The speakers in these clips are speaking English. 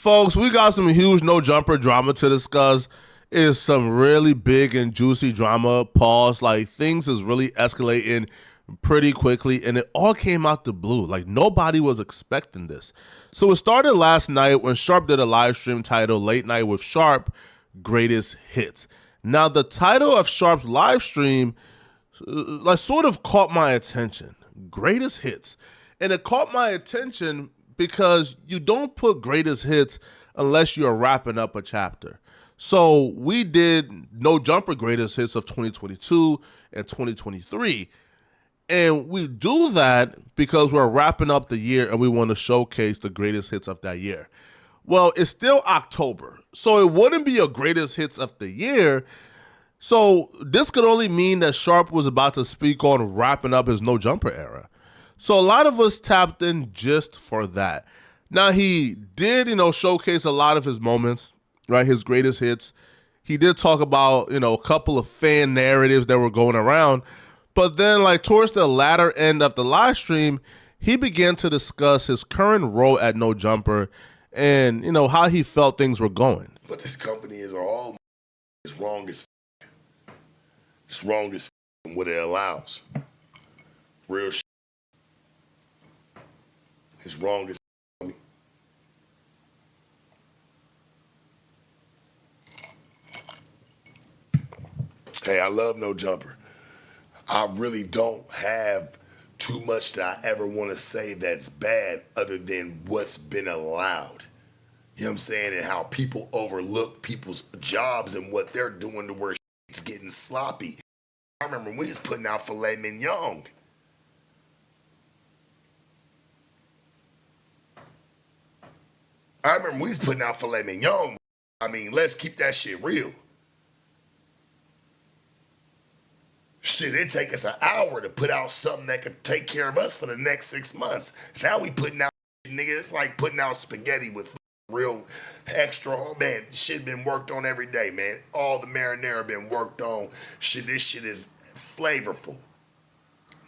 Folks, we got some huge no jumper drama to discuss. It's some really big and juicy drama. Pause. Like things is really escalating pretty quickly, and it all came out the blue. Like nobody was expecting this. So it started last night when Sharp did a live stream titled Late Night with Sharp Greatest Hits. Now the title of Sharp's live stream like sort of caught my attention. Greatest Hits. And it caught my attention because you don't put greatest hits unless you're wrapping up a chapter. So we did no jumper greatest hits of 2022 and 2023. And we do that because we're wrapping up the year and we want to showcase the greatest hits of that year. Well, it's still October, so it wouldn't be a greatest hits of the year. So this could only mean that Sharp was about to speak on wrapping up his no jumper era. So a lot of us tapped in just for that. Now he did, showcase a lot of his moments, right? His greatest hits. He did talk about, a couple of fan narratives that were going around. But then like towards the latter end of the live stream, he began to discuss his current role at No Jumper and, how he felt things were going. But this company is all it's wrong as it's wrong as what it allows. Real shit. It's wrong as Hey, I love No Jumper. I really don't have too much that I ever want to say that's bad other than what's been allowed. You know what I'm saying? And how people overlook people's jobs and what they're doing to where it's getting sloppy. I remember when we was putting out filet mignon. I remember we was putting out filet mignon. I mean, let's keep that shit real. Shit, it take us an hour to put out something that could take care of us for the next 6 months. Now we putting out, nigga, it's like putting out spaghetti with real extra, man, shit been worked on every day, man. All the marinara been worked on. Shit, this shit is flavorful.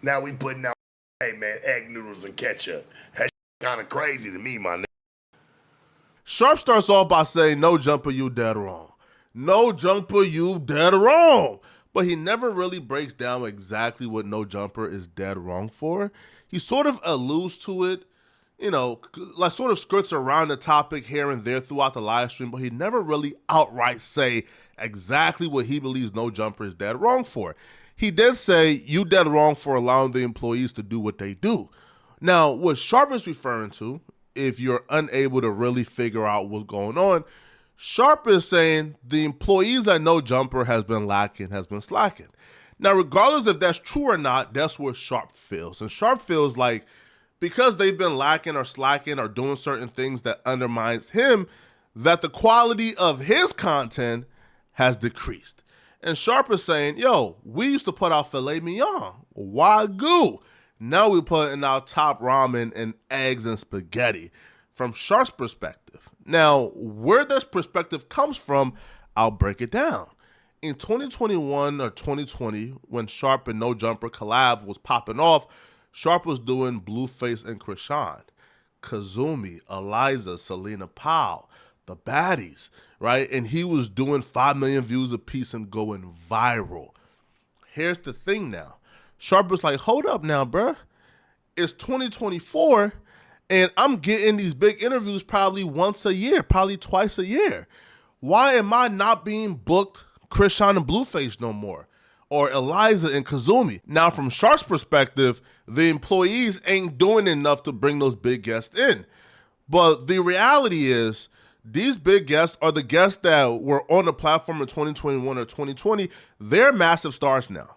Now we putting out, hey man, egg noodles and ketchup. That kind of crazy to me, my nigga. Sharp starts off by saying, no jumper, you dead wrong. No jumper, you dead wrong. But he never really breaks down exactly what no jumper is dead wrong for. He sort of alludes to it, like sort of skirts around the topic here and there throughout the live stream, but he never really outright say exactly what he believes no jumper is dead wrong for. He did say, you dead wrong for allowing the employees to do what they do. Now, what Sharp is referring to, if you're unable to really figure out what's going on, Sharp is saying the employees at No Jumper has been lacking, has been slacking. Now, regardless if that's true or not, that's what Sharp feels. And Sharp feels like because they've been lacking or slacking or doing certain things that undermines him, that the quality of his content has decreased. And Sharp is saying, yo, we used to put out filet mignon, wagyu. Now we're putting out top ramen and eggs and spaghetti. From Sharp's perspective. Now, where this perspective comes from, I'll break it down. In 2021 or 2020, when Sharp and No Jumper collab was popping off, Sharp was doing Blueface and Krishan, Kazumi, Eliza, Selena Powell, the baddies, right? And he was doing 5 million views a piece and going viral. Here's the thing now. Sharp was like, hold up now, bruh. It's 2024, and I'm getting these big interviews probably once a year, probably twice a year. Why am I not being booked Krishan and Blueface no more? Or Eliza and Kazumi? Now, from Sharp's perspective, the employees ain't doing enough to bring those big guests in. But the reality is, these big guests are the guests that were on the platform in 2021 or 2020. They're massive stars now.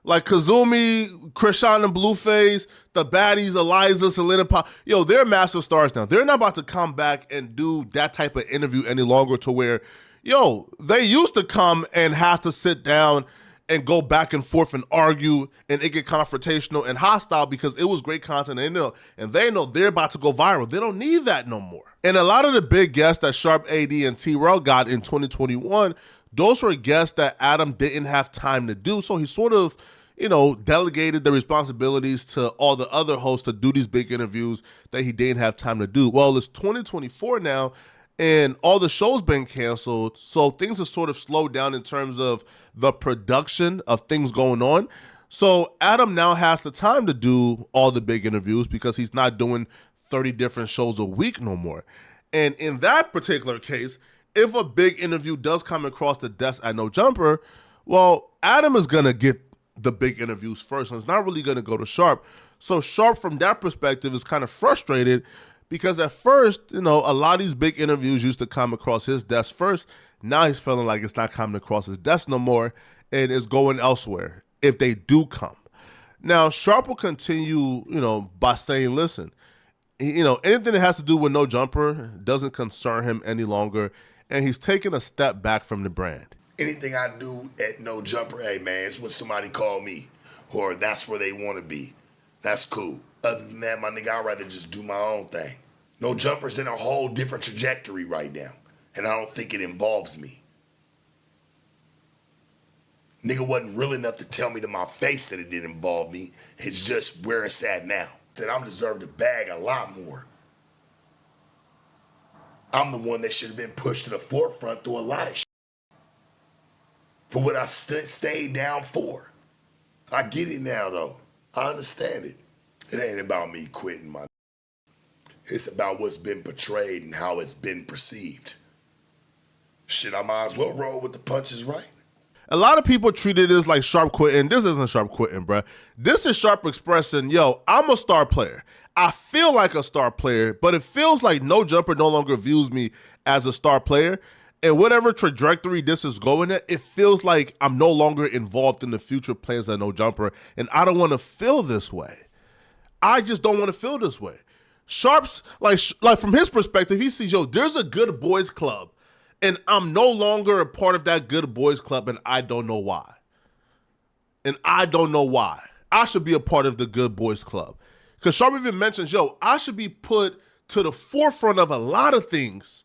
Like Kazumi, Krishan and Blueface, the baddies, Eliza, Selena Powell, they're massive stars now. They're not about to come back and do that type of interview any longer to where, they used to come and have to sit down and go back and forth and argue and it get confrontational and hostile because it was great content and they know they're about to go viral. They don't need that no more. And a lot of the big guests that Sharp, AD, and T-Rail got in 2021, those were guests that Adam didn't have time to do. So he sort of, delegated the responsibilities to all the other hosts to do these big interviews that he didn't have time to do. Well, it's 2024 now, and all the shows been canceled, so things have sort of slowed down in terms of the production of things going on. So Adam now has the time to do all the big interviews because he's not doing 30 different shows a week no more. And in that particular case, if a big interview does come across the desk at No Jumper, well, Adam is going to get the big interviews first, and it's not really going to go to Sharp. So Sharp, from that perspective, is kind of frustrated because at first, a lot of these big interviews used to come across his desk first. Now he's feeling like it's not coming across his desk no more and is going elsewhere if they do come. Now, Sharp will continue, by saying, listen, anything that has to do with No Jumper doesn't concern him any longer, and he's taking a step back from the brand. Anything I do at No Jumper, hey man, it's when somebody call me, or that's where they want to be. That's cool. Other than that, my nigga, I'd rather just do my own thing. No Jumper's in a whole different trajectory right now, and I don't think it involves me. Nigga wasn't real enough to tell me to my face that it didn't involve me. It's just where it's at now. Said I'm deserved to bag a lot more. I'm the one that should have been pushed to the forefront through a lot of shit. For what I stayed down for. I get it now though. I understand it. It ain't about me quitting, my. It's about what's been portrayed and how it's been perceived. Shit, I might as well roll with the punches, right? A lot of people treated this like Sharp quitting. This isn't Sharp quitting, bruh. This is Sharp expressing, yo, I'm a star player. I feel like a star player, but it feels like No Jumper no longer views me as a star player. And whatever trajectory this is going at, it feels like I'm no longer involved in the future plans of No Jumper, and I don't want to feel this way. I just don't want to feel this way. Sharp's, like from his perspective, he sees, yo, there's a good boys club, and I'm no longer a part of that good boys club, and I don't know why. And I don't know why. I should be a part of the good boys club. Because Sharp even mentions, yo, I should be put to the forefront of a lot of things.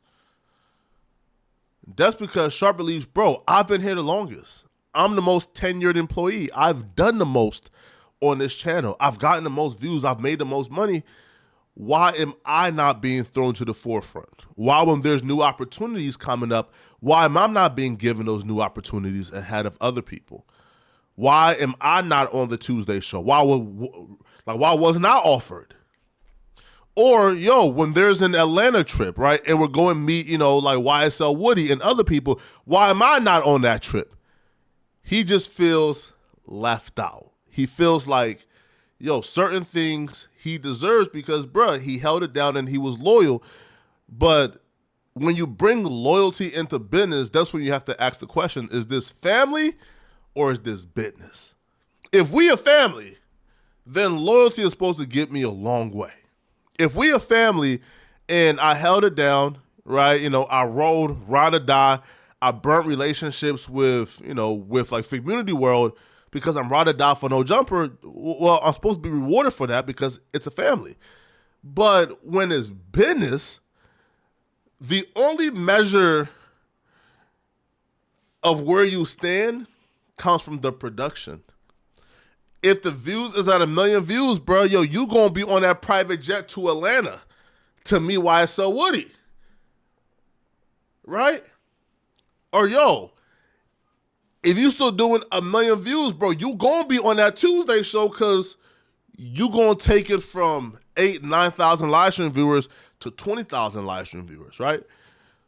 That's because Sharp believes, bro, I've been here the longest. I'm the most tenured employee. I've done the most on this channel. I've gotten the most views. I've made the most money. Why am I not being thrown to the forefront? Why, when there's new opportunities coming up, why am I not being given those new opportunities ahead of other people? Why am I not on the Tuesday show? Why wasn't I offered? Or, yo, when there's an Atlanta trip, right, and we're going meet, like YSL Woody and other people, why am I not on that trip? He just feels left out. He feels like, yo, certain things he deserves because, bruh, he held it down and he was loyal. But when you bring loyalty into business, that's when you have to ask the question, is this family or is this business? If we a family, then loyalty is supposed to get me a long way. If we a family and I held it down, right, I rolled, ride or die, I burnt relationships with like Community World because I'm ride or die for No Jumper, well, I'm supposed to be rewarded for that because it's a family. But when it's business, the only measure of where you stand comes from the production. If the views is at 1 million views, bro, yo, you gonna be on that private jet to Atlanta to meet YSL Woody, right? Or yo, if you still doing 1 million views, bro, you gonna be on that Tuesday show because you gonna take it from 8,000-9,000 live stream viewers to 20,000 live stream viewers, right?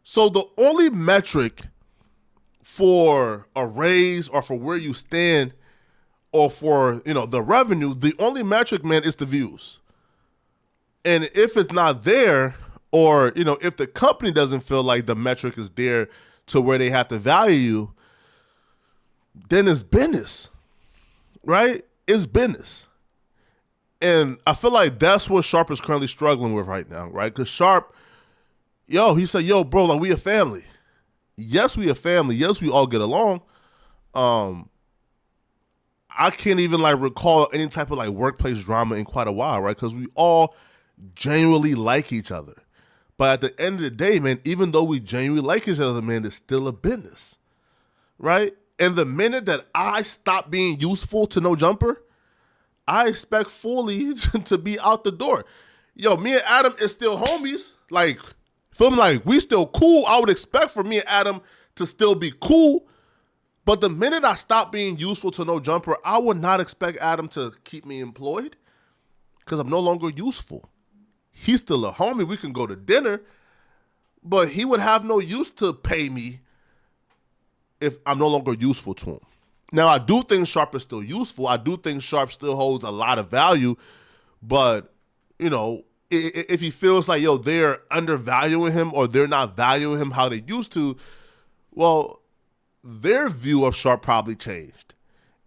So the only metric for a raise or for where you stand or for, the revenue, the only metric, man, is the views. And if it's not there, or, if the company doesn't feel like the metric is there to where they have to value you, then it's business, right? It's business. And I feel like that's what Sharp is currently struggling with right now, right? Because Sharp, he said, yo, bro, like, we a family. Yes, we a family. Yes, we all get along. I can't even recall any type of workplace drama in quite a while, right? Because we all genuinely like each other. But at the end of the day, man, even though we genuinely like each other, man, it's still a business, right? And the minute that I stop being useful to No Jumper, I expect fully to be out the door. Yo, me and Adam is still homies. feel me? Like, we still cool. I would expect for me and Adam to still be cool. But the minute I stop being useful to No Jumper, I would not expect Adam to keep me employed because I'm no longer useful. He's still a homie. We can go to dinner, but he would have no use to pay me if I'm no longer useful to him. Now, I do think Sharp is still useful. I do think Sharp still holds a lot of value, but, you know, if he feels like, yo, they're undervaluing him or they're not valuing him how they used to, well, their view of Sharp probably changed.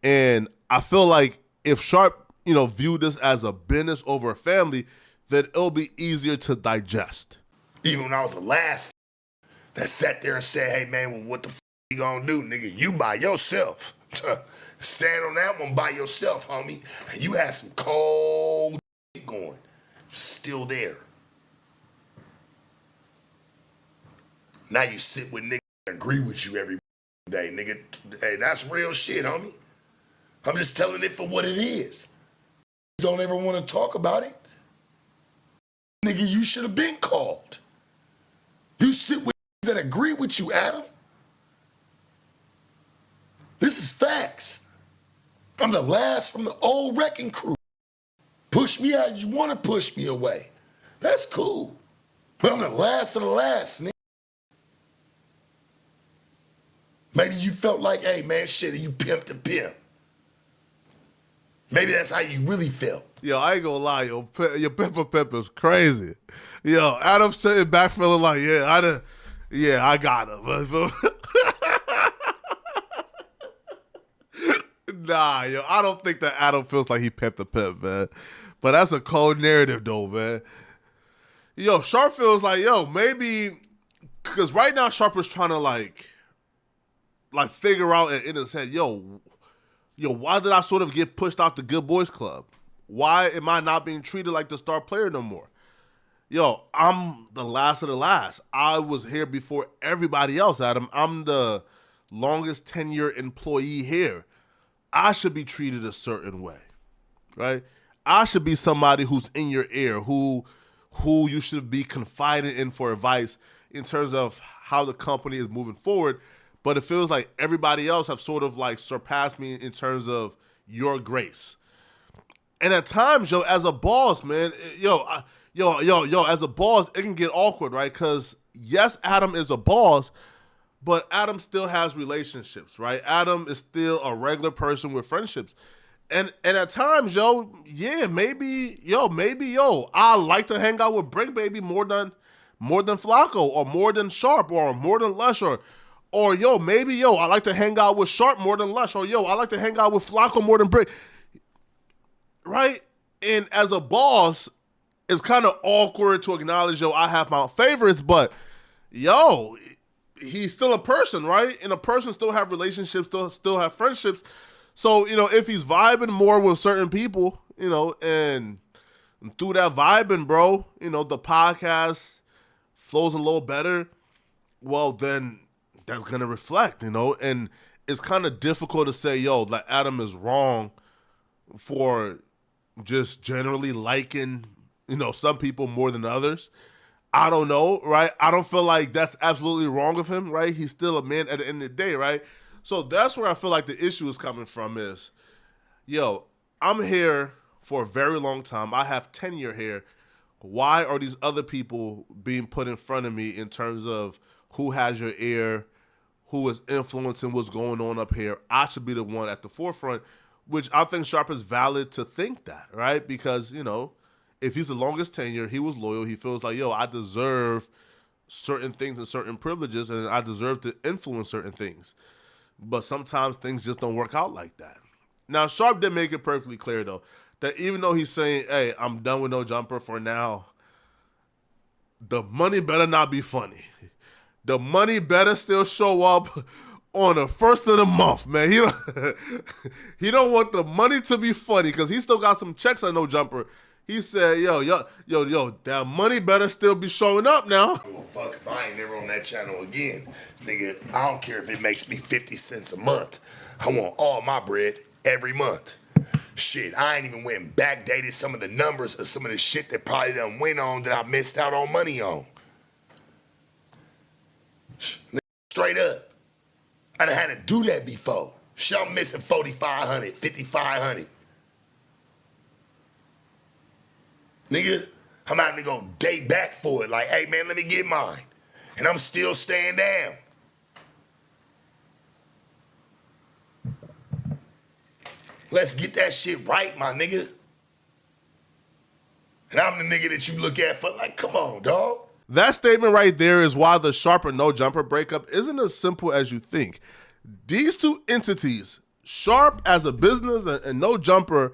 And I feel like if Sharp, you know, viewed this as a business over a family, then it'll be easier to digest. Even when I was the last that sat there and said, hey, man, well, what the you gonna do, nigga? You by yourself. Stand on that one by yourself, homie. You had some cold going. Still there. Now you sit with niggas that agree with you every day, nigga. Hey, that's real shit, homie. I'm just telling it for what it is. You don't ever want to talk about it. Nigga, you should have been called. You sit with niggas that agree with you, Adam. This is facts. I'm the last from the old wrecking crew. Push me out, you want to push me away. That's cool. But I'm the last of the last, nigga. Maybe you felt like, hey, man, shit, you pimp to pimp. Maybe that's how you really felt. Yo, I ain't gonna lie, yo, your pimp is crazy. Yo, Adam sitting back feeling like, I got him. Nah, yo, I don't think that Adam feels like he pimped a pimp, man. But that's a cold narrative, though, man. Yo, Sharp feels like, yo, maybe, because right now Sharp is trying to like figure out in his head, yo, why did I sort of get pushed out the Good Boys Club? Why am I not being treated like the star player no more? Yo, I'm the last of the last. I was here before everybody else, Adam. I'm the longest tenure employee here. I should be treated a certain way, right? I should be somebody who's in your ear, who you should be confiding in for advice in terms of how the company is moving forward. But it feels like everybody else have sort of like surpassed me in terms of your grace. And at times, yo, as a boss, man, as a boss, it can get awkward, right? Because yes, Adam is a boss, but Adam still has relationships, right? Adam is still a regular person with friendships. And at times, maybe, I like to hang out with Brick Baby more than Flacco, or more than Sharp, or more than Lush, or I like to hang out with Sharp more than Lush, or I like to hang out with Flacco more than Brick. Right? And as a boss, it's kind of awkward to acknowledge, I have my favorites, but he's still a person, right? And a person still have relationships, still have friendships. So, if he's vibing more with certain people, and through that vibing, bro, the podcast flows a little better, well, then that's going to reflect, and it's kind of difficult to say, like Adam is wrong for just generally liking, some people more than others. I don't know, right? I don't feel like that's absolutely wrong of him, right? He's still a man at the end of the day, right? So that's where I feel like the issue is coming from is, I'm here for a very long time. I have tenure here. Why are these other people being put in front of me in terms of who has your ear, who is influencing what's going on up here? I should be the one at the forefront, which I think Sharp is valid to think that, right? Because, if he's the longest tenure, he was loyal, he feels like, I deserve certain things and certain privileges, and I deserve to influence certain things. But sometimes things just don't work out like that. Now, Sharp did make it perfectly clear, though, that even though he's saying, hey, I'm done with No Jumper for now, the money better not be funny. The money better still show up on the first of the month, man. He don't want the money to be funny because he still got some checks on No Jumper. He said, yo, that money better still be showing up now. Well, fuck, if I ain't never on that channel again, nigga, I don't care if it makes me 50 cents a month. I want all my bread every month. Shit, I ain't even went and backdated some of the numbers of some of the shit that probably done went on that I missed out on money on. Straight up. I done had to do that before. Shit, I'm missing 4,500, 5,500. Nigga, I'm out to go date back for it. Like, hey, man, let me get mine. And I'm still staying down. Let's get that shit right, my nigga. And I'm the nigga that you look at for like, come on, dog. That statement right there is why the Sharp or No Jumper breakup isn't as simple as you think. These two entities, Sharp as a business and No Jumper,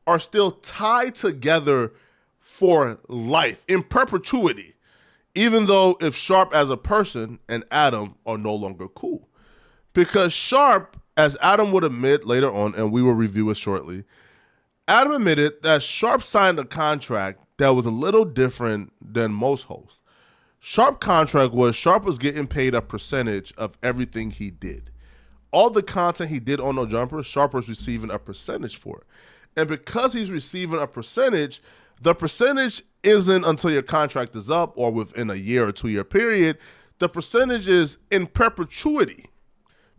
are still tied together for life, in perpetuity, even though if Sharp as a person and Adam are no longer cool. Because Sharp, as Adam would admit later on, and we will review it shortly, Adam admitted that Sharp signed a contract that was a little different than most hosts. Sharp contract was Sharp was getting paid a percentage of everything he did. All the content he did on No Jumper, Sharp was receiving a percentage for it. And because he's receiving a percentage, the percentage isn't until your contract is up or within a year or 2 year period. The percentage is in perpetuity,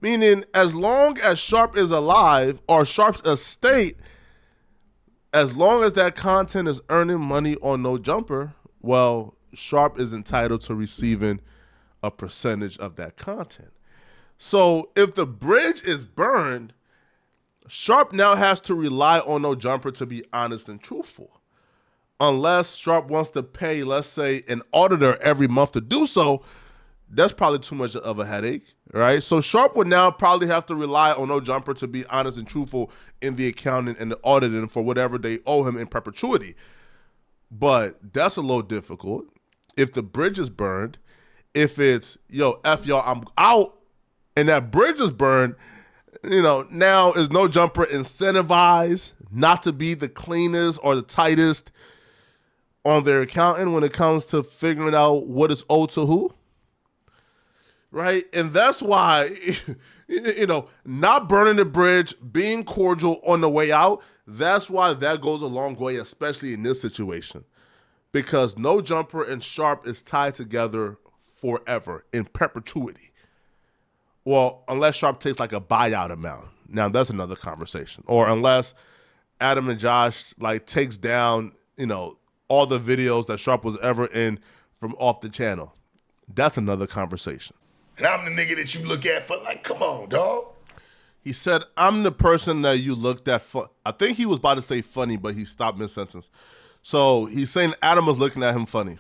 meaning as long as Sharp is alive or Sharp's estate, as long as that content is earning money on No Jumper, well, Sharp is entitled to receiving a percentage of that content. So if the bridge is burned, Sharp now has to rely on No Jumper to be honest and truthful. Unless Sharp wants to pay, let's say, an auditor every month to do so, that's probably too much of a headache, right? So Sharp would now probably have to rely on No Jumper to be honest and truthful in the accounting and the auditing for whatever they owe him in perpetuity. But that's a little difficult. If the bridge is burned, if it's, yo, F y'all, I'm out, and that bridge is burned, you know, now is No Jumper incentivized not to be the cleanest or the tightest on their accountant when it comes to figuring out what is owed to who? Right? And that's why, you know, not burning the bridge, being cordial on the way out, that's why that goes a long way, especially in this situation. Because No Jumper and Sharp is tied together forever, in perpetuity. Well, unless Sharp takes like a buyout amount. Now, that's another conversation. Or unless Adam and Josh like takes down, you know, all the videos that Sharp was ever in from off the channel. That's another conversation. And I'm the nigga that you look at for like, come on, dog. He said, I'm the person that you looked at for. I think he was about to say funny, but he stopped mid-sentence. So he's saying Adam was looking at him funny.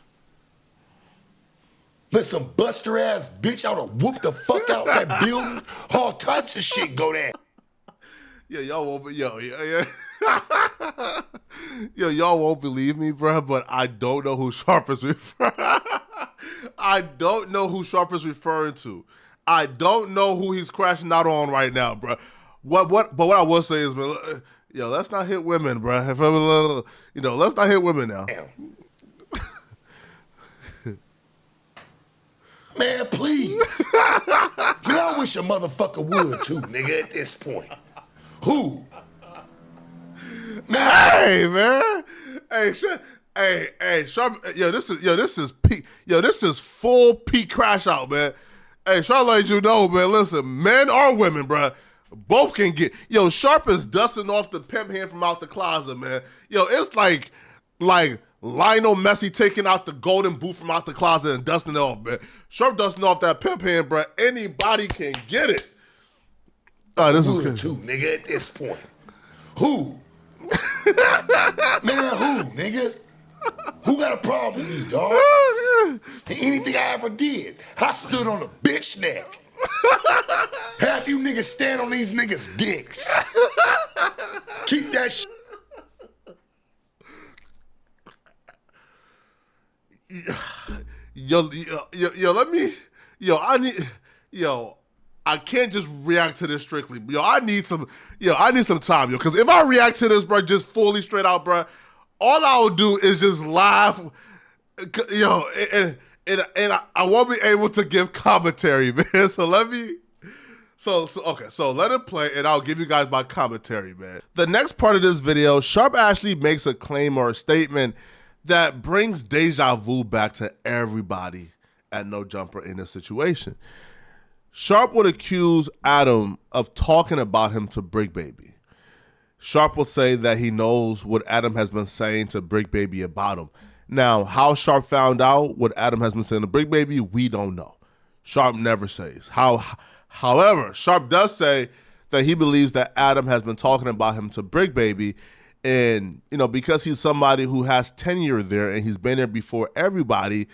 Let some buster ass bitch out of whoop the fuck out that building. All types of shit go down. Yeah, y'all won't be, yo, y'all won't believe me, bro, but I don't know who Sharp is referring. I don't know who Sharp is referring to. I don't know who he's crashing out on right now, bro. But what I will say is, man, yo, let's not hit women, bro. If you know, let's not hit women now. Damn. Man, please. Man, I wish a motherfucker would too, nigga, at this point. Who? Man. Hey, man. Hey, Sharp. This is full peak crash out, man. Hey, Sharp, let you know, man. Listen, men or women, bro, both can get. Yo, Sharp is dusting off the pimp hand from out the closet, man. Yo, it's like Lionel Messi taking out the golden boot from out the closet and dusting it off, man. Sharp dusting off that pimp hand, bro. Anybody can get it. Oh, this is good too, nigga. At this point, who? Man, who, nigga? Who got a problem with me, dog? Anything I ever did, I stood on a bitch neck. Half you niggas stand on these niggas' dicks. Keep that shit. I can't just react to this strictly. I need some time, because if I react to this, bro, just fully straight out, bro, all I'll do is just laugh, and I won't be able to give commentary, man. So let it play, and I'll give you guys my commentary, man. The next part of this video, Sharp actually makes a claim or a statement that brings deja vu back to everybody at No Jumper in this situation. Sharp would accuse Adam of talking about him to Brick Baby. Sharp would say that he knows what Adam has been saying to Brick Baby about him. Now, how Sharp found out what Adam has been saying to Brick Baby, we don't know. Sharp never says. However, Sharp does say that he believes that Adam has been talking about him to Brick Baby, and because he's somebody who has tenure there and he's been there before everybody,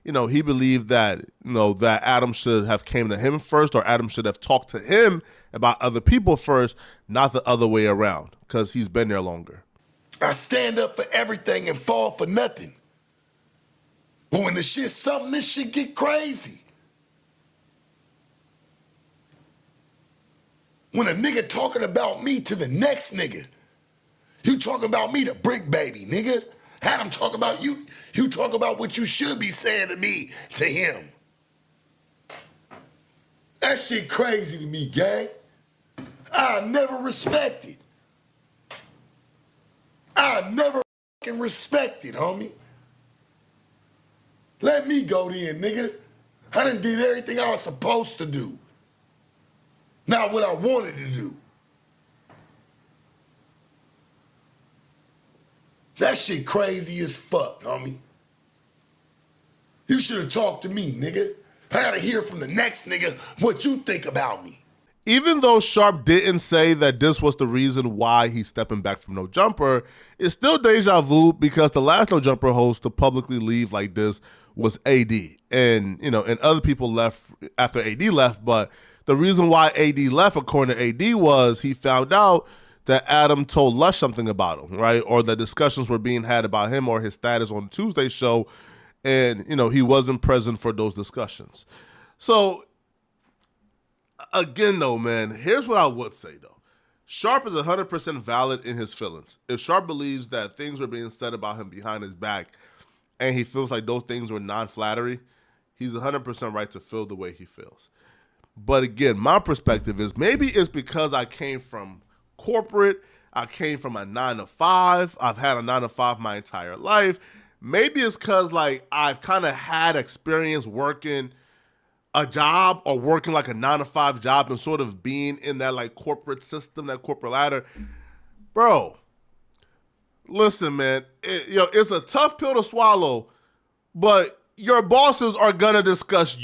he believed that that Adam should have came to him first, or Adam should have talked to him about other people first, not the other way around, because he's been there longer. I stand up for everything and fall for nothing. But when the shit's something, this shit get crazy. When a nigga talking about me to the next nigga, you talking about me to Brick Baby, nigga. Adam talk about you. You talk about what you should be saying to me, to him. That shit crazy to me, gang. I never respected. I never fucking respected, homie. Let me go then, nigga. I done did everything I was supposed to do. Not what I wanted to do. That shit crazy as fuck, homie. You should have talked to me, nigga. I gotta hear from the next nigga what you think about me. Even though Sharp didn't say that this was the reason why he's stepping back from No Jumper, it's still deja vu, because the last No Jumper host to publicly leave like this was AD. And, and other people left after AD left, but the reason why AD left, according to AD, was he found out that Adam told Lush something about him, right? Or that discussions were being had about him or his status on Tuesday's show, and, he wasn't present for those discussions. So, again, though, man, here's what I would say, though. Sharp is 100% valid in his feelings. If Sharp believes that things were being said about him behind his back and he feels like those things were non-flattery, he's 100% right to feel the way he feels. But again, my perspective is maybe it's because I came from corporate, I came from a 9-to-5, I've had a 9-to-5 my entire life. Maybe it's because I've kind of had experience working a job or working like a 9-to-5 job and sort of being in that corporate system, that corporate ladder. Bro, listen, man, it's a tough pill to swallow, but your bosses are gonna discuss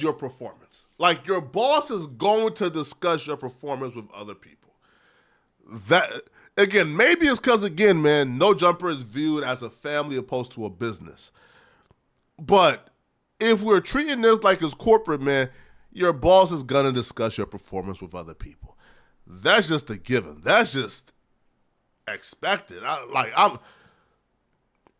your performance. Your boss is going to discuss your performance with other people. That, again, maybe it's because, again, man, No Jumper is viewed as a family opposed to a business. But if we're treating this like it's corporate, man, your boss is going to discuss your performance with other people. That's just a given. That's just expected.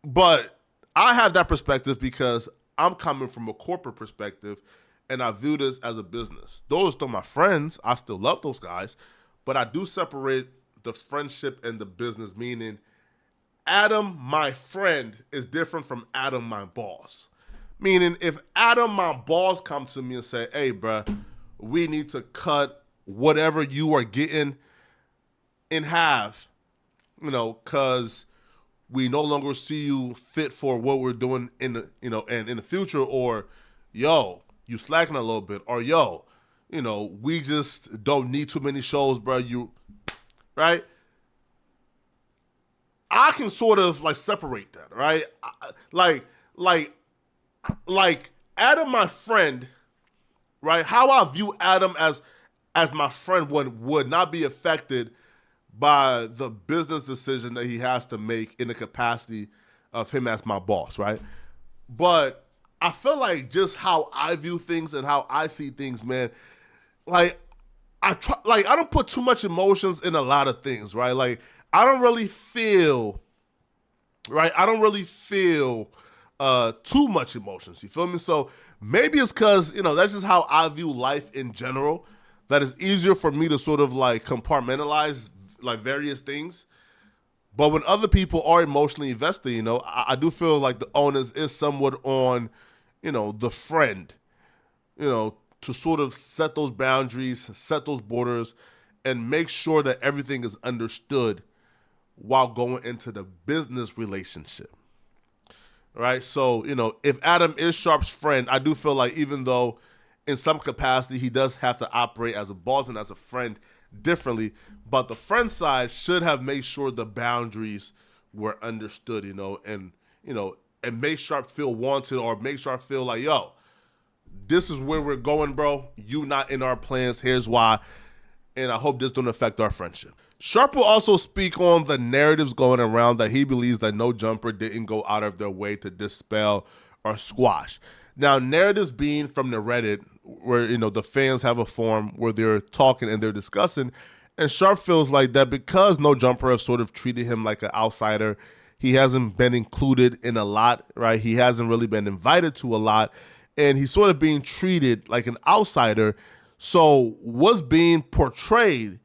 But I have that perspective because I'm coming from a corporate perspective, and I view this as a business. Those are still my friends. I still love those guys, but I do separate the friendship and the business, meaning Adam, my friend, is different from Adam, my boss. Meaning if Adam, my boss, comes to me and say, hey, bruh, we need to cut whatever you are getting in half, because we no longer see you fit for what we're doing in the, and in the future, or yo, you slacking a little bit, or yo, we just don't need too many shows, bro. Right? I can sort of separate that, right? Like Adam, my friend, right? How I view Adam as my friend would not be affected by the business decision that he has to make in the capacity of him as my boss, right? But I feel like just how I view things and how I see things, man, I don't put too much emotions in a lot of things, right? I don't really feel, right? I don't really feel too much emotions, you feel me? So maybe it's because, that's just how I view life in general, that it's easier for me to sort of compartmentalize various things. But when other people are emotionally invested, I do feel like the onus is somewhat on, the friend, to sort of set those boundaries, set those borders, and make sure that everything is understood while going into the business relationship. Right? So, if Adam is Sharp's friend, I do feel like even though in some capacity, he does have to operate as a boss and as a friend differently. But the friend side should have made sure the boundaries were understood, and make Sharp feel wanted or make Sharp feel like, yo, this is where we're going, bro. You not in our plans. Here's why. And I hope this don't affect our friendship. Sharp will also speak on the narratives going around that he believes that No Jumper didn't go out of their way to dispel or squash. Now, narratives being from the Reddit, where the fans have a forum where they're talking and they're discussing, and Sharp feels like that because No Jumper have sort of treated him like an outsider. He hasn't been included in a lot, right? He hasn't really been invited to a lot, and he's sort of being treated like an outsider. So what's being portrayed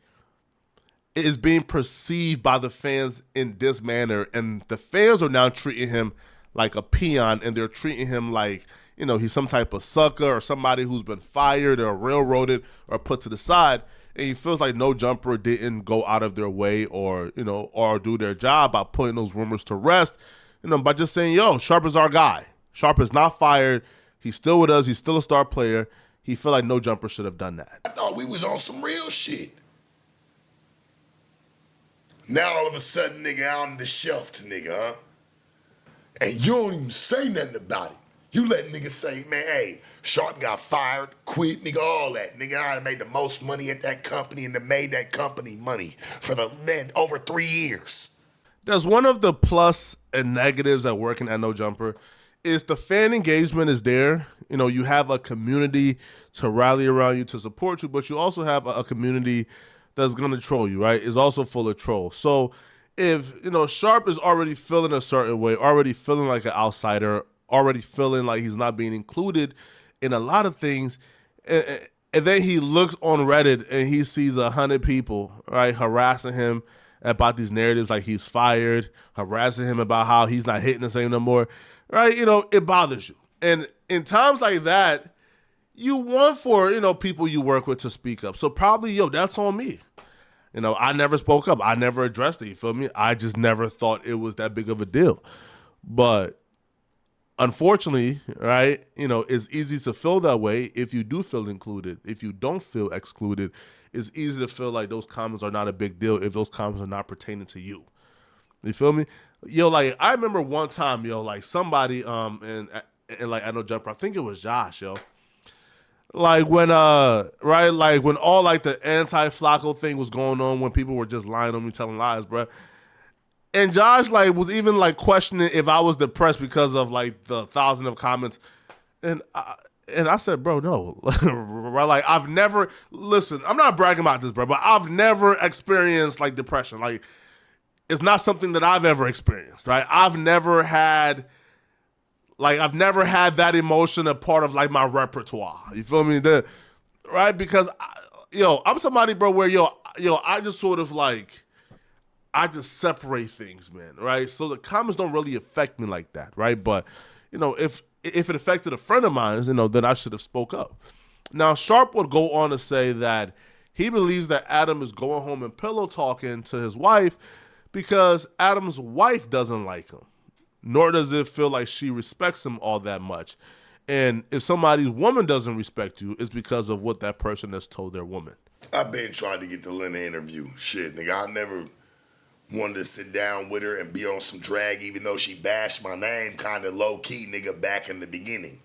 is being perceived by the fans in this manner, and the fans are now treating him like a peon, and they're treating him like he's some type of sucker or somebody who's been fired or railroaded or put to the side. And he feels like No Jumper didn't go out of their way or do their job by putting those rumors to rest, by just saying, yo, Sharp is our guy. Sharp is not fired. He's still with us. He's still a star player. He feel like No Jumper should have done that. I thought we was on some real shit. Now all of a sudden, nigga, out on the shelf, nigga, huh? And you don't even say nothing about it. You let niggas say, man, hey, Sharp got fired, quit, nigga, all that. Nigga, I made the most money at that company and made that company money for over 3 years. There's one of the plus and negatives at working at No Jumper is the fan engagement is there. You have a community to rally around you, to support you, but you also have a community that's going to troll you, right? Is also full of trolls. So if, Sharp is already feeling a certain way, already feeling like an outsider, already feeling like he's not being included in a lot of things, and then he looks on Reddit and he sees 100 people, right, harassing him about these narratives like he's fired, harassing him about how he's not hitting the same no more, right? It bothers you. And in times like that, you want for, people you work with to speak up. So probably, that's on me. I never spoke up. I never addressed it. You feel me? I just never thought it was that big of a deal. But unfortunately, right, it's easy to feel that way if you do feel included. If you don't feel excluded, it's easy to feel like those comments are not a big deal if those comments are not pertaining to you. You feel me? Like I remember one time, like somebody and like I know Jumper, I think it was Josh, like when right, like when all like the anti-Flacco thing was going on, when people were just lying on me, telling lies, bro. And Josh like was even like questioning if I was depressed because of like the 1,000 of comments, and I said, bro, no, right? Like I've never listen. I'm not bragging about this, bro, but I've never experienced like depression. Like it's not something that I've ever experienced, right? I've never had that emotion a part of like my repertoire. You feel me? Right? Because I'm somebody, bro, where I just sort of like I just separate things, man. Right? So the comments don't really affect me like that, right? But if it affected a friend of mine, then I should have spoke up. Now Sharp would go on to say that he believes that Adam is going home and pillow talking to his wife because Adam's wife doesn't like him, nor does it feel like she respects him all that much. And if somebody's woman doesn't respect you, it's because of what that person has told their woman. I've been trying to get the Lena interview. Shit, nigga, I never wanted to sit down with her and be on some drag, even though she bashed my name kind of low-key, nigga, back in the beginning.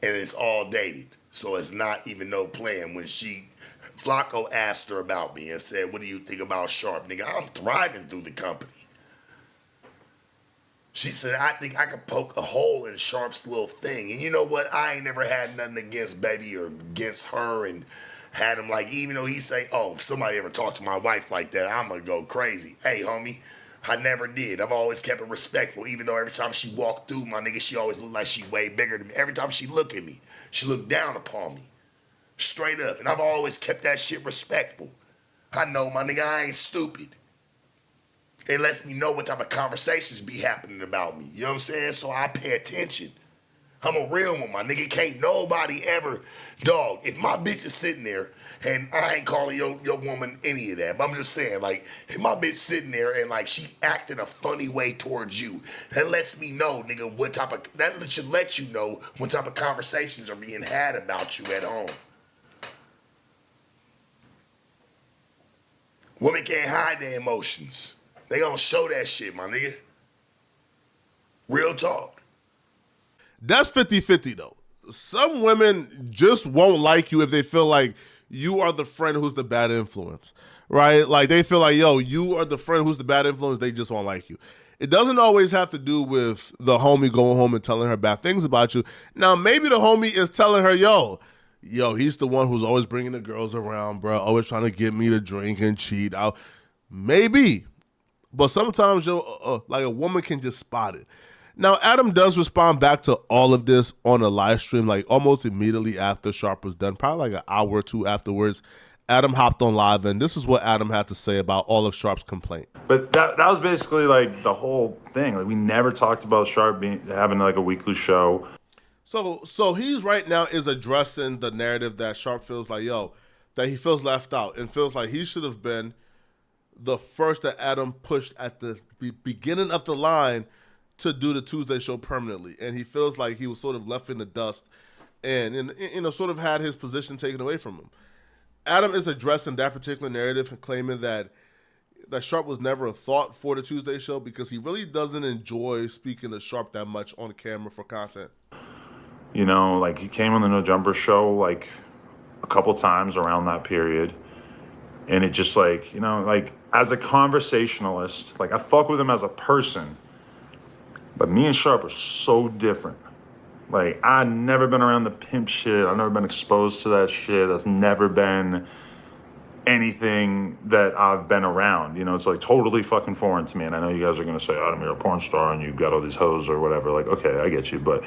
And it's all dated, so it's not even no playing. When Flacco asked her about me and said, what do you think about Sharp? Nigga, I'm thriving through the company. She said, I think I could poke a hole in Sharp's little thing. And you know what? I ain't never had nothing against Baby or against her, and had him like, even though he say, oh, if somebody ever talked to my wife like that, I'm going to go crazy. Hey, homie, I never did. I've always kept it respectful, even though every time she walked through, my nigga, she always looked like she way bigger than me. Every time she look at me, she looked down upon me. Straight up. And I've always kept that shit respectful. I know, my nigga, I ain't stupid. It lets me know what type of conversations be happening about me. You know what I'm saying? So I pay attention. I'm a real one, my nigga. Can't nobody ever, dog. If my bitch is sitting there, and I ain't calling your woman any of that, but I'm just saying, like, if my bitch sitting there and like she acting a funny way towards you, that lets me know, nigga, that should let you know what type of conversations are being had about you at home. Women can't hide their emotions. They gonna show that shit, my nigga. Real talk. That's 50-50 though. Some women just won't like you if they feel like you are the friend who's the bad influence, right? Like they feel like, yo, you are the friend who's the bad influence. They just won't like you. It doesn't always have to do with the homie going home and telling her bad things about you. Now, maybe the homie is telling her, yo, he's the one who's always bringing the girls around, bro. Always trying to get me to drink and cheat. Maybe. But sometimes, like a woman can just spot it. Now, Adam does respond back to all of this on a live stream, like almost immediately after Sharp was done, probably like an hour or two afterwards. Adam hopped on live, and this is what Adam had to say about all of Sharp's complaint. But that was basically like the whole thing. Like we never talked about Sharp having like a weekly show. So he's right now is addressing the narrative that Sharp feels like, that he feels left out and feels like he should have been the first that Adam pushed at the beginning of the line to do the Tuesday show permanently. And he feels like he was sort of left in the dust and sort of had his position taken away from him. Adam is addressing that particular narrative and claiming that Sharp was never a thought for the Tuesday show because he really doesn't enjoy speaking to Sharp that much on camera for content. You know, like he came on the No Jumper show like a couple times around that period. And it just like, you know, like as a conversationalist, like I fuck with him as a person, but me and Sharp are so different. Like I've never been around the pimp shit. I've never been exposed to that shit. That's never been anything that I've been around. You know, it's like totally fucking foreign to me. And I know you guys are going to say, Adam, you're a porn star and you've got all these hoes or whatever. Like, okay, I get you. But,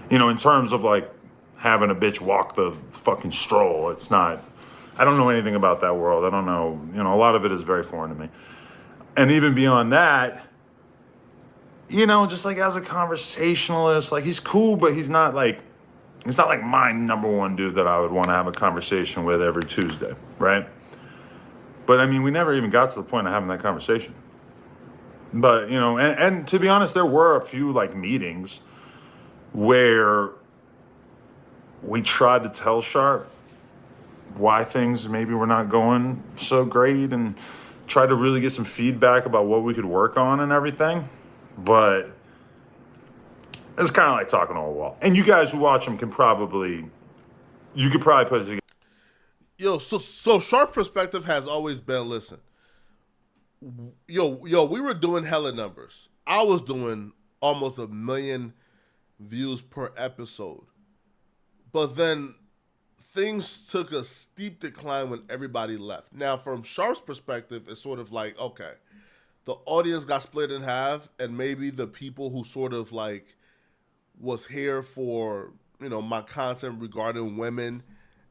you know, in terms of like having a bitch walk the fucking stroll, it's not, I don't know anything about that world. I don't know, you know, a lot of it is very foreign to me. And even beyond that, you know, just like as a conversationalist, like he's cool, but he's not like my number one dude that I would want to have a conversation with every Tuesday, right? But I mean, we never even got to the point of having that conversation. But, you know, and to be honest, there were a few like meetings where we tried to tell Sharp why things maybe were not going so great and tried to really get some feedback about what we could work on and everything. But it's kind of like talking to a wall. And you guys who watch them could probably put it together. Yo, so Sharp's perspective has always been, listen, we were doing hella numbers. I was doing almost 1 million views per episode. But then things took a steep decline when everybody left. Now, from Sharp's perspective, it's sort of like, okay, the audience got split in half, and maybe the people who sort of like was here for, you know, my content regarding women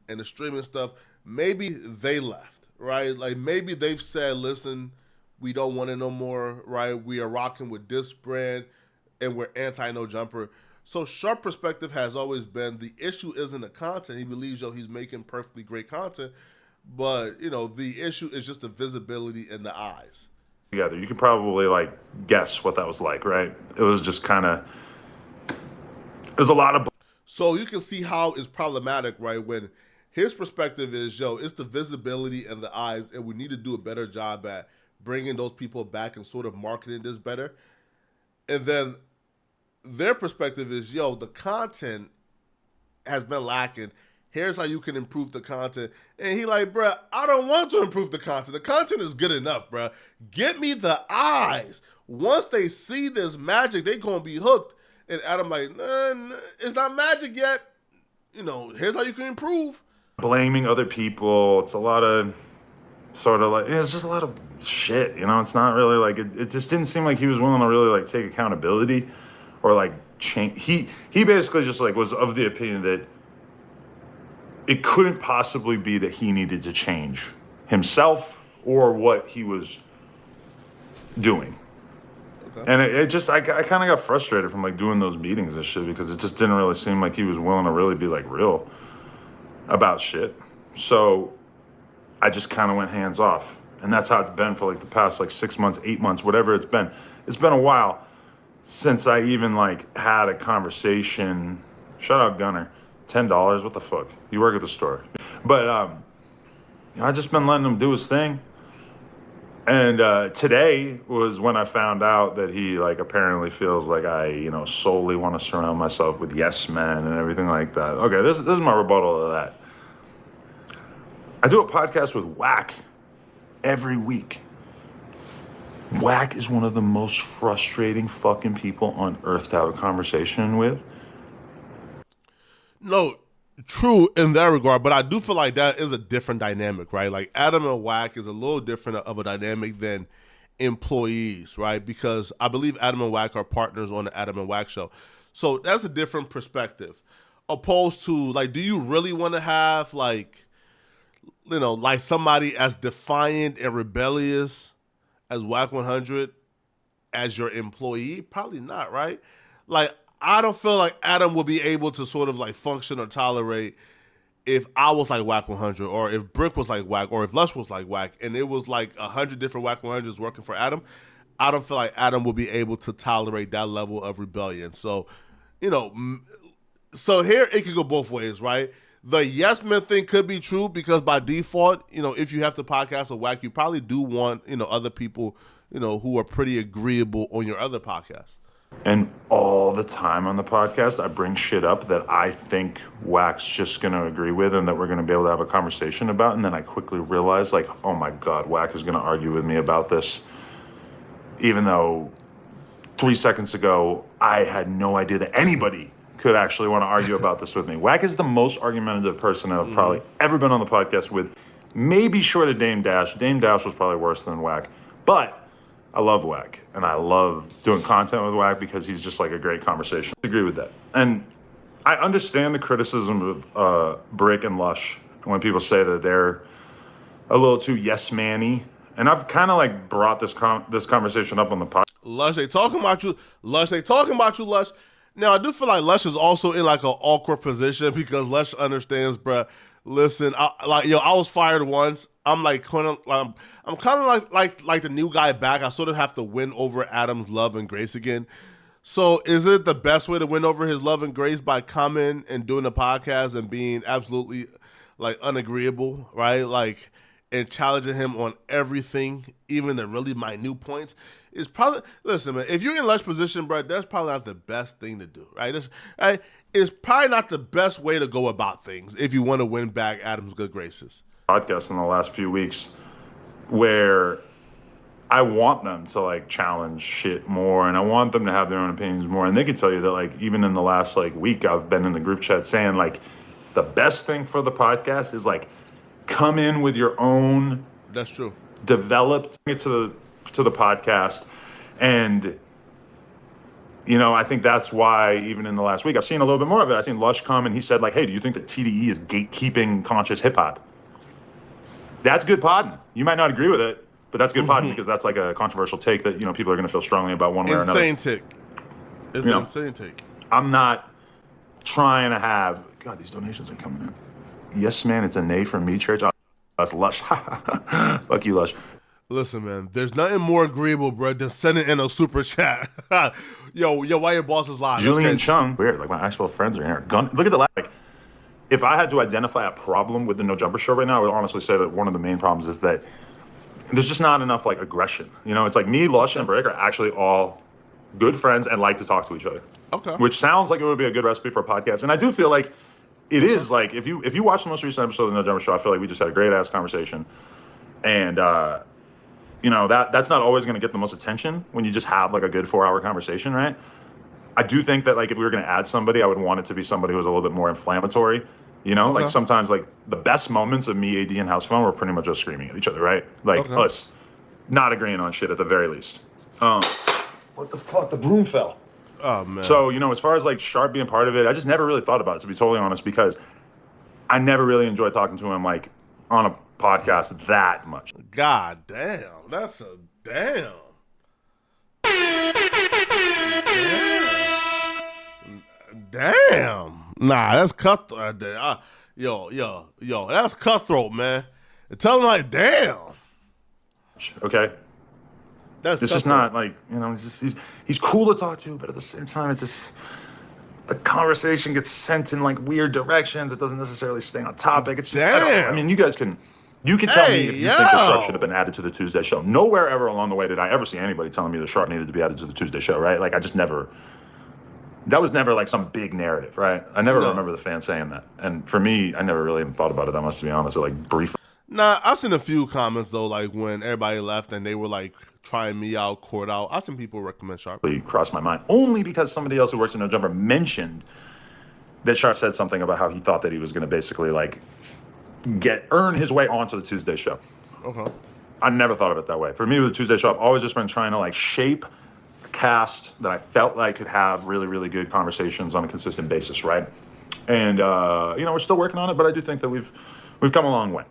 and the streaming stuff, maybe they left, right? Like maybe they've said, listen, we don't want it no more, right? We are rocking with this brand and we're anti-No Jumper. So Sharp perspective has always been the issue isn't the content. He believes, he's making perfectly great content, but, you know, the issue is just the visibility in the eyes. Together. You could probably like guess what that was like, right? It was just kind of, there's a lot of. So you can see how it's problematic, right? When his perspective is, it's the visibility and the eyes, and we need to do a better job at bringing those people back and sort of marketing this better. And then their perspective is, the content has been lacking. Here's how you can improve the content. And he like, bruh, I don't want to improve the content. The content is good enough, bruh. Get me the eyes. Once they see this magic, they going to be hooked. And Adam like, nah, it's not magic yet. You know, here's how you can improve. Blaming other people. It's a lot of sort of like, it's just a lot of shit. You know, it's not really like, it just didn't seem like he was willing to really like take accountability or like change. He basically just like was of the opinion that it couldn't possibly be that he needed to change himself or what he was doing. And it just, I kind of got frustrated from like doing those meetings and shit because it just didn't really seem like he was willing to really be like real about shit. So I just kind of went hands off. And that's how it's been for like the past like 6 months, 8 months, whatever it's been. It's been a while since I even like had a conversation. Shout out Gunner. $10, what the fuck? You work at the store. But I just been letting him do his thing. And today was when I found out that he like apparently feels like I, solely want to surround myself with yes men and everything like that. Okay, this is my rebuttal to that. I do a podcast with Whack every week. Whack is one of the most frustrating fucking people on earth to have a conversation with. No, true in that regard, but I do feel like that is a different dynamic, right? Like Adam and Wack is a little different of a dynamic than employees, right? Because I believe Adam and Wack are partners on the Adam and Wack show. So that's a different perspective. Opposed to like, do you really want to have like somebody as defiant and rebellious as Wack 100 as your employee? Probably not, right? Like, I don't feel like Adam would be able to sort of like function or tolerate if I was like Wack 100 or if Brick was like Wack or if Lush was like Wack and it was like 100 different Wack 100s working for Adam. I don't feel like Adam will be able to tolerate that level of rebellion. So, so here it could go both ways, right? The yes men thing could be true because by default, if you have to podcast with Wack, you probably do want, other people, who are pretty agreeable on your other podcasts. And all the time on the podcast, I bring shit up that I think Wack's just going to agree with and that we're going to be able to have a conversation about. And then I quickly realize, like, oh my God, Wack is going to argue with me about this. Even though 3 seconds ago, I had no idea that anybody could actually want to argue about this with me. Wack is the most argumentative person I've probably ever been on the podcast with. Maybe short of Dame Dash. Dame Dash was probably worse than Wack. But I love Wack, and I love doing content with Wack because he's just like a great conversation. I agree with that. And I understand the criticism of Brick and Lush when people say that they're a little too yes-man-y. And I've kind of like brought this conversation up on the podcast. Lush, they talking about you. Lush, they talking about you, Lush. Now, I do feel like Lush is also in like an awkward position because Lush understands, bruh. Listen, I was fired once. I'm like kind of like the new guy back. I sort of have to win over Adam's love and grace again. So, is it the best way to win over his love and grace by coming and doing a podcast and being absolutely like unagreeable, right? Like, and challenging him on everything, even the really minute points? It's probably, listen, man, if you're in Lush's position, bro, that's probably not the best thing to do, right? It's probably not the best way to go about things if you want to win back Adam's good graces. Podcast in the last few weeks where I want them to like challenge shit more and I want them to have their own opinions more. And they can tell you that like even in the last like week, I've been in the group chat saying like the best thing for the podcast is like come in with your own. That's true. Developed it to the podcast. And I think that's why even in the last week, I've seen a little bit more of it. I've seen Lush come and he said like, hey, do you think that TDE is gatekeeping conscious hip hop? That's good podding. You might not agree with it, but that's good podding because that's like a controversial take that, people are going to feel strongly about one way or another. Insane take. It's an insane take. I'm not trying to have, God, these donations are coming in. Yes, man, it's a nay from me, church. Oh, that's Lush. Fuck you, Lush. Listen, man, there's nothing more agreeable, bro, than sending in a super chat. yo, why your boss is live? Julian Chung, weird, like my actual friends are here. Look at the like. If I had to identify a problem with the No Jumper show right now, I would honestly say that one of the main problems is that there's just not enough like aggression. It's like me, Lush, and Brick are actually all good friends and like to talk to each other. Okay. Which sounds like it would be a good recipe for a podcast. And I do feel like it is like if you watch the most recent episode of the No Jumper show, I feel like we just had a great ass conversation. And that's not always going to get the most attention when you just have like a good 4-hour conversation, right? I do think that like if we were going to add somebody, I would want it to be somebody who was a little bit more inflammatory. Like sometimes like the best moments of me, AD, and House Phone were pretty much just screaming at each other, right? Like us not agreeing on shit at the very least. What the fuck? The broom fell. Oh, man. So, as far as like Sharp being part of it, I just never really thought about it, to be totally honest, because I never really enjoyed talking to him like on a podcast that much. God damn. That's a damn. Damn. Nah, that's cutthroat. That's cutthroat, man. And tell him like, damn. Okay. That's This is cutthroat. not like, he's cool to talk to, but at the same time, it's just the conversation gets sent in like weird directions. It doesn't necessarily stay on topic. It's just, I don't know. I mean, you can tell me if you think that Sharp should have been added to the Tuesday show. Nowhere ever along the way did I ever see anybody telling me that Sharp needed to be added to the Tuesday show, right? Like, that was never like some big narrative, right? I never remember the fans saying that. And for me, I never really even thought about it that much, to be honest. Or like briefly. Nah, I've seen a few comments though, like when everybody left and they were like trying me out, court out. I've seen people recommend Sharp. Crossed my mind only because somebody else who works in No Jumper mentioned that Sharp said something about how he thought that he was going to basically like earn his way onto the Tuesday show. Okay. I never thought of it that way. For me, with the Tuesday show, I've always just been trying to like shape a cast that I felt like could have really, really good conversations on a consistent basis, right? And we're still working on it, but I do think that we've come a long way.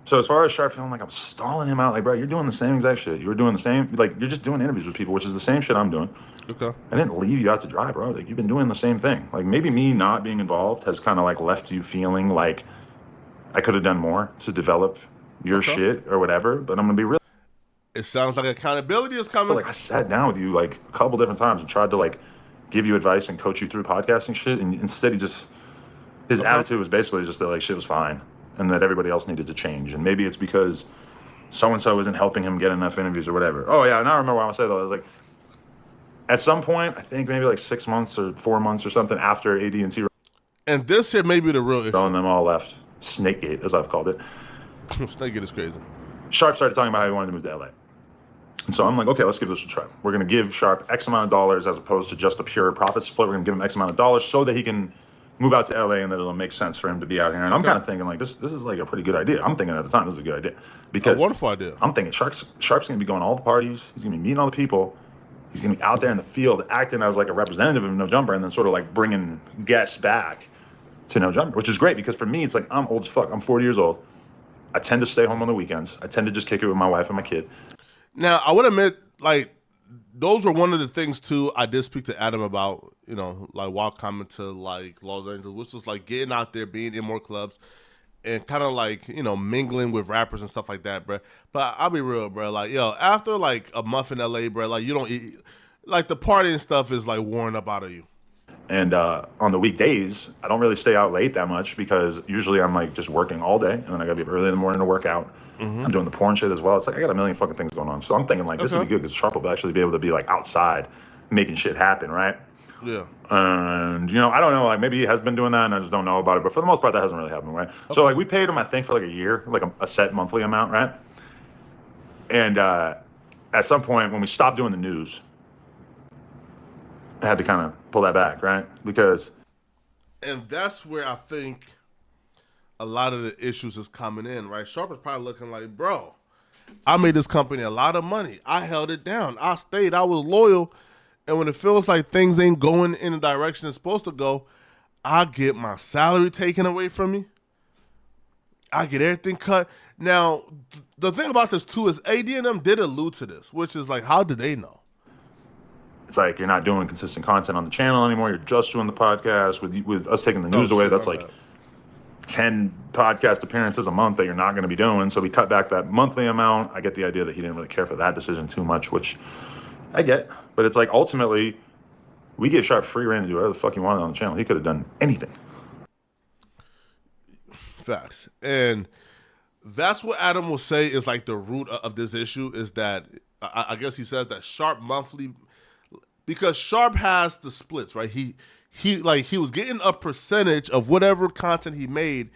So as far as Sharp feeling like I'm stalling him out, like, bro, you're doing the same exact shit. You were doing the same, like, you're just doing interviews with people, which is the same shit I'm doing. Okay. I didn't leave you out to dry, bro. Like, you've been doing the same thing. Like, maybe me not being involved has kind of like left you feeling like I could have done more to develop your shit or whatever. But I'm gonna be real. It sounds like accountability is coming. Like, I sat down with you like a couple different times and tried to like give you advice and coach you through podcasting shit, and instead his attitude was basically just that like shit was fine and that everybody else needed to change. And maybe it's because so-and-so isn't helping him get enough interviews or whatever. Oh yeah, and I remember what I was saying though. I was like, at some point, I think maybe like 6 months or 4 months or something after AD&T. And this here may be the real issue. And them all left. Snakegate, as I've called it. Snakegate is crazy. Sharp started talking about how he wanted to move to LA. And so I'm like, okay, let's give this a try. We're going to give Sharp X amount of dollars as opposed to just a pure profit split. We're going to give him X amount of dollars so that he can move out to LA and that it'll make sense for him to be out here. And I'm kind of thinking like, this is like a pretty good idea. I'm thinking at the time this is a good idea. Because a wonderful idea. I'm thinking Sharp's going to be going to all the parties. He's going to be meeting all the people. He's going to be out there in the field acting as like a representative of No Jumper and then sort of like bringing guests back to No Jumper, which is great because for me, it's like I'm old as fuck. I'm 40 years old. I tend to stay home on the weekends. I tend to just kick it with my wife and my kid. Now, I would admit, like, those were one of the things, too, I did speak to Adam about, like, while coming to, like, Los Angeles, which was, like, getting out there, being in more clubs, and kind of, like, mingling with rappers and stuff like that, bro. But I'll be real, bro. Like, after, like, a month in L.A., bro, like, you don't eat, like, the partying stuff is, like, worn up out of you. And on the weekdays, I don't really stay out late that much because usually I'm like just working all day and then I gotta be up early in the morning to work out. Mm-hmm. I'm doing the porn shit as well. It's like I got a million fucking things going on. So I'm thinking like this would be good because Sharp will actually be able to be like outside making shit happen, right? Yeah. And I don't know, like maybe he has been doing that and I just don't know about it. But for the most part, that hasn't really happened, right? Okay. So like we paid him, I think, for like a year, like a set monthly amount, right? And at some point when we stopped doing the news, I had to kind of pull that back, right? And that's where I think a lot of the issues is coming in, right? Sharp is probably looking like, bro, I made this company a lot of money. I held it down. I stayed. I was loyal. And when it feels like things ain't going in the direction it's supposed to go, I get my salary taken away from me. I get everything cut. Now, the thing about this, too, is AD&M did allude to this, which is like, how did they know? It's like you're not doing consistent content on the channel anymore. You're just doing the podcast. With us taking the news away, that's like 10 podcast appearances a month that you're not going to be doing. So we cut back that monthly amount. I get the idea that he didn't really care for that decision too much, which I get. But it's like ultimately, we give Sharp free reign to do whatever the fuck he wanted on the channel. He could have done anything. Facts. And that's what Adam will say is like the root of this issue is that I guess he says that Sharp monthly, because Sharp has the splits, right? He was getting a percentage of whatever content he made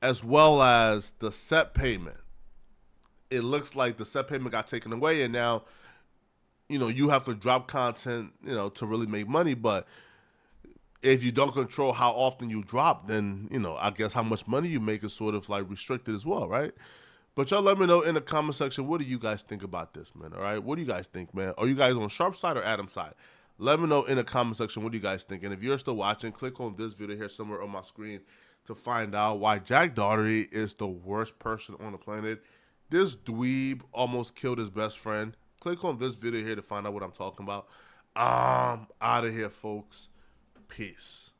as well as the set payment. It looks like the set payment got taken away and now, you have to drop content, to really make money. But if you don't control how often you drop, then, I guess how much money you make is sort of like restricted as well, right? But y'all let me know in the comment section, what do you guys think about this, man? All right, what do you guys think, man? Are you guys on Sharp's side or Adam's side? Let me know in the comment section what do you guys think. And if you're still watching, click on this video here somewhere on my screen to find out why Jack Daugherty is the worst person on the planet. This dweeb almost killed his best friend. Click on this video here to find out what I'm talking about. I'm out of here, folks. Peace.